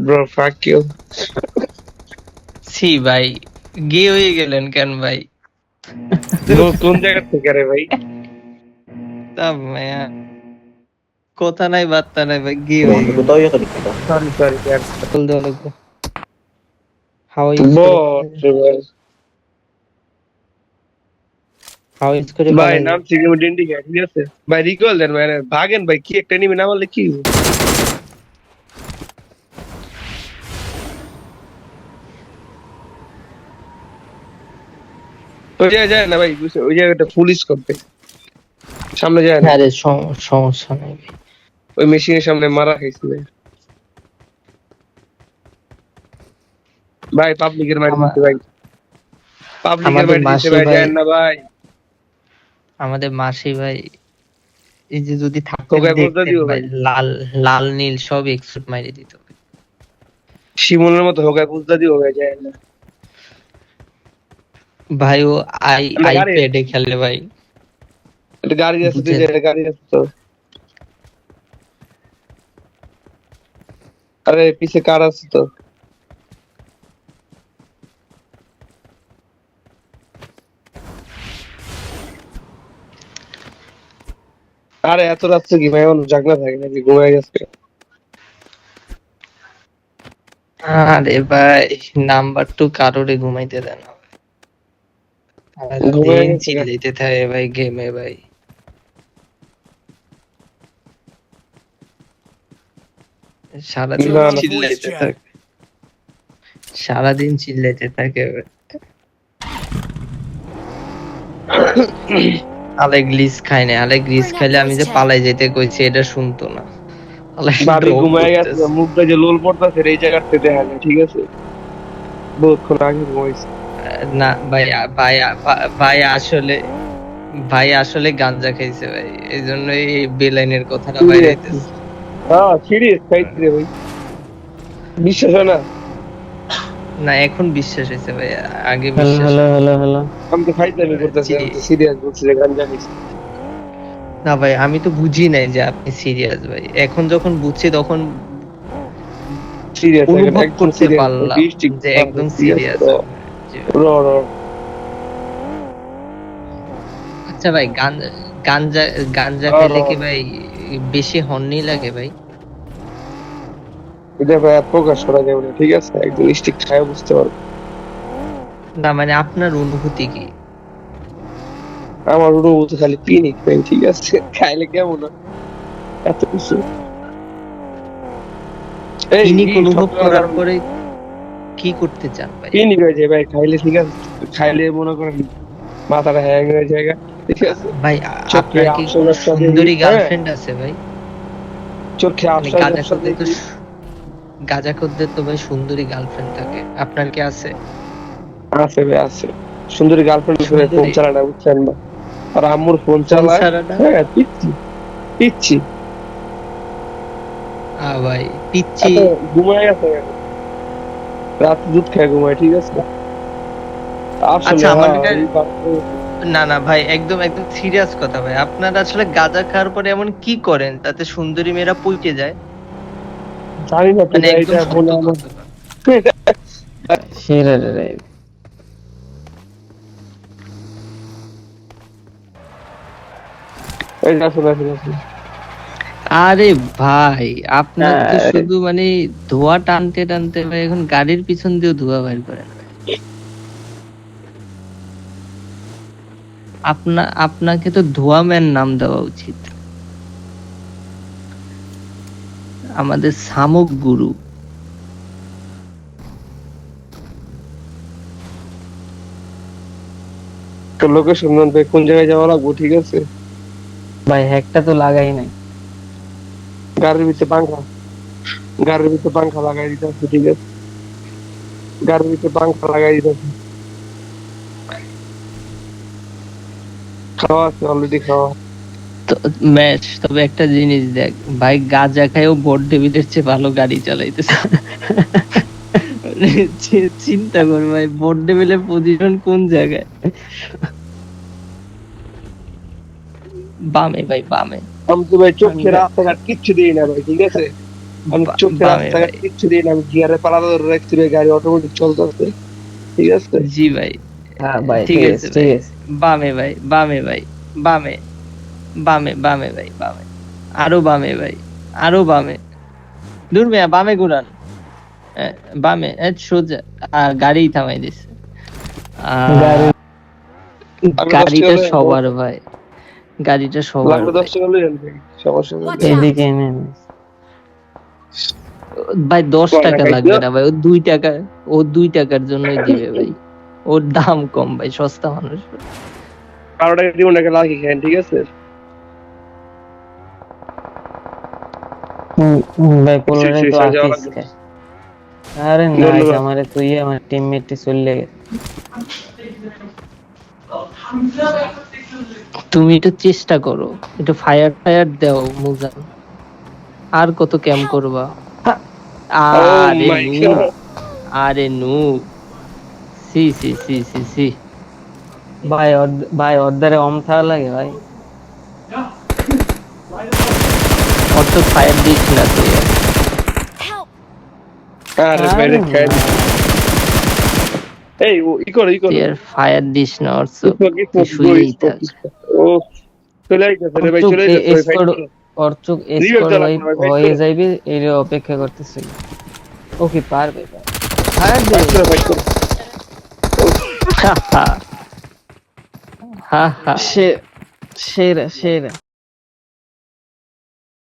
Bro, fuck you. ছি ভাই, গে হয়ে গেলেন কেন ভাই? কোন জায়গা থেকে রে ভাই? তা ভাইয়া, কথা নাই বার্তা নাই ভাই, গে হয়ে Buon গেলেন। tutorial dito. Sorry, यार. কল দেওয়া লাগবে। How is করে Bot, ভাই. how is করে ভাই পালাই নাম যায়। থেকে ডিন্ডি গেছে, ঠিক আছে? ভাই রিকল দেন ভাই, ভাগেন ভাই, কি একটা নিবে না বললে কি হবে? ওই জায়গায় যায় না ভাই, ওই জায়গাটা পুলিশ করবে, সামনে যায় না, আরে সমস্যা নাই ভাই। ওই মেশিনের সামনে মারা খাইছিল ভাই, পাবলিকের মারি দিতে ভাই, পাবলিকের আমাদের মারি দিতে মাসি ভাই, ভাই, যায় না ভাই। আমাদের মাসি ভাই, এই যে যদি থাকতেন হোগায় বুঝতে দেখতেন দিও ভাই, ভাই, লাল লাল নীল সব এক্সুট মাইরে দিত ভাই। শিমুলের মতো হোগায় বুঝতে দিও ভাই, যায় না। ভাই ও একটা গাড়ি, আইপ্যাডে খেলে ভাই, একটা গাড়ি আছে, তুই বুঝেন। যে একটা গাড়ি আছে তো, আরে পিছে কার আছে তো, আরে এত রাত্রে কি ভাই মানুষ জাগনা থাকে নাকি, ঘুমায় গেছে? আরে ভাই, নাম্বার টু কারোরে ঘুমাইতে দেয় না, ঘুমায় সারাদিন গেছে গা। চিল্লাইতে থাকে ভাই গেমে ভাই, সারাদিন না না, চিল্লাইতে থাকে, সারাদিন চিল্লাইতে থাকে ভাই। আলে গ্লিস খাই না, আলে গ্লিস খাইলে আমি যে পালাই যেতে কইছি এটা শুনতো না, আলে ভাবি ড্রপ ঘুমায় গেছে, করতেছে। মুখটা যে লোল পড়তেছে এই জায়গাতে দেখা যায়, ঠিক আছে? বহুক্ষণ আগে ঘুমাইছে। না ভাই, ভাই, ভাই আসলে, ভাই আসলে গাঞ্জা খাইছে ভাই, এই জন্য এই বেলাইনের কথাটা বাইরে হইতেছে। হ্যাঁ সিরিয়াস খাইছি রে ভাই, বিশ্বাস হয় না? না এখন বিশ্বাস হয়েছে ভাই, আগে বিশ্বাস হ্যালো। আমি তো খাইতামি করতেছি, আমি তো সিরিয়াস বলছি যে গাঞ্জা খাইছি। না ভাই, আমি তো বুঝি নাই যে আপনি সিরিয়াস ভাই, এখন যখন বুঝছি তখন সিরিয়াস অনুভব একদম করতে সিরিয়াস, পারলাম বৃষ্টি যে একদম সিরিয়াস। র র আচ্ছা ভাই, গাঞ্জা গাঞ্জা খাইলে কি ভাই বেশি হর্নি লাগে ভাই? এটা ভাই প্রকাশ করা যাবে না, ঠিক আছে? একদম স্টিক খায় বুঝতে পারবো। না মানে আপনার অনুভূতি কি? আমার অনুভূতি খালি পিনিক ভাই, ঠিক আছে? খাইলে কেমন হয়? এত কিছু এই পিনিক অনুভব সবসময় করার পরে কি করতে চান ভাই? পিনিক হয়ে যায় ভাই খাইলে, ঠিক আছে? খাইলে মনে করেন মাথাটা হ্যাং হয়ে যায়, ঠিক আছে? ভাই চোখে আপনার কি আফসোস কোনো একসাথে, সুন্দরী হ্যাঁ গার্লফ্রেন্ড আছে ভাই? চোখে মানে আফসোস গাঁজা একসাথে, খোরদের তো গাঁজা খোরদের তো ভাই সুন্দরী গার্লফ্রেন্ড থাকে, আপনার কি আছে? আছে ভাই আছে, সুন্দরী গার্লফ্রেন্ড করে ফোন সুন্দরী চালায় না, বুঝছেন না? আর আম্মুর ফোন ফোন চালায়, ছাড়া না? হ্যাঁ পিচ্ছি পিচ্ছি, ভাই পিচ্ছি। এত ঘুমায় গেছে, রাত দুধ খায় ঘুমায়, ঠিক আছে? আসলে আচ্ছা আমার হ্যাঁ এই না না ভাই, একদম একদম সিরিয়াস কথা ভাই, আপনারা আসলে গাঁজা খাওয়ার পরে এমন কি করেন তাতে সুন্দরী মেয়েরা পইতে যায়? জানি না তো মানে ভাই, একদম এটা সত্য বলে আমার কথা। সেরে এটা আসলে আসলে আসলে আরে ভাই, আপনার তো শুধু মানে ধোঁয়া টানতে টানতে ভাই এখন গাড়ির পিছন দিয়েও ধোঁয়া বের করেন। আপনাকে তো ধোঁয়া ম্যান নাম দেওয়া উচিত, আমাদের শামুক গুরু। তো লোকেশন ভাই কোন জায়গায় যাওয়া লাগবো, ঠিক আছে? ভাই হ্যাকটা তো লাগাই নাই। গাড়ির ভিতরে পাংখা, গাড়ির ভিতরে পাংখা লাগাই দিতে আছে, ঠিক আছে? গাড়ির ভিতরে পাংখা লাগাই দিতে আছে, খাওয়া আছে অলরেডি, খাওয়া। তো ম্যাচ, তবে একটা জিনিস দেখ ভাই, গাঁজা খাইও বোর্ড ডেভিডের চেয়ে ভালো গাড়ি চালাইতেছে। চিন্তা কর ভাই, বোর্ড ডেভিলের পজিশন কোন জায়গায়? বামে ভাই, বামে। আমি তো ভাই চোখে রাস্তাঘাট কিচ্ছু দিই না ভাই, ঠিক আছে? আমি চোখে বামে রাস্তাঘাট ভাই। কিচ্ছু দিই না, আমি গিয়ারে পালাতে ধরে রাখছি রে, গাড়ি অটোমেটিক চলতেছে, ঠিক আছে। জি ভাই, হ্যাঁ ভাই, ঠিক ঠিক আছে আছে, ভাই। ঠিক আছে। বামে ভাই, বামে ভাই, বামে, বামে, বামে ভাই, বামে। আরো বামে ভাই, আরো বামে। দূর মিয়া, বামে ঘুরান। বামে, সোজা। গাড়ি থামাই দিছে। গাড়ি লাগলে 10 টাকা গাড়িটা লই আন, সবার সমস্যা ভাই, গাড়িটা নেই। সবার লাগলে 10 ভাই। টাকা লই আন ভাই, সমস্যা নেই। Watch out! এদিকে এনে নে। ভাই 10 কয়টা টাকা খাইছো? লাগবে না ভাই, ও 2 টাকা, ও 2 টাকার জন্যই দিবে ভাই। ওর দাম কম ভাই, সস্তা মানুষ। 12 টাকা দিব না, লাখি খান, ঠিক আছে। ভাই পোলারে তো শেষ যাওয়া আকিস লাগবে। খায়। আরে না, ধন্যবাদ। আমারে তুই আমার টিমমেট চলে গেছে। তুমি একটু চেষ্টা করো, একটু ফায়ার ফায়ার দাও মুজান। আর কত ক্যাম্প করবা? Oh আরে my নু, God! আরে নু, সি সি সি সি সি। ভাই অর্ধারে অম থাকা লাগে ভাই। অত ফায়ার দিস না তুই আর। Help! আরে আরে বাইরে খাই। না। এই ও ই করো তুই আর ফায়ার দিস না অর্থ। তুই স্পোক শুয়েই থাক। ও চলে আইতাছে রে ভাই, চলে আইতাছে ভাই, ফাইট করো। অর্চুক Revive স্কোর দেওয়া লাগবে না, ভাই, হয়ে fight যাইবে এর অপেক্ষা করতেছিল। ও কি পারবে ভাই? ফায়ার দে। ফাইট করো, ফাইট করো। হা হা হা হা। সেরা সেরা।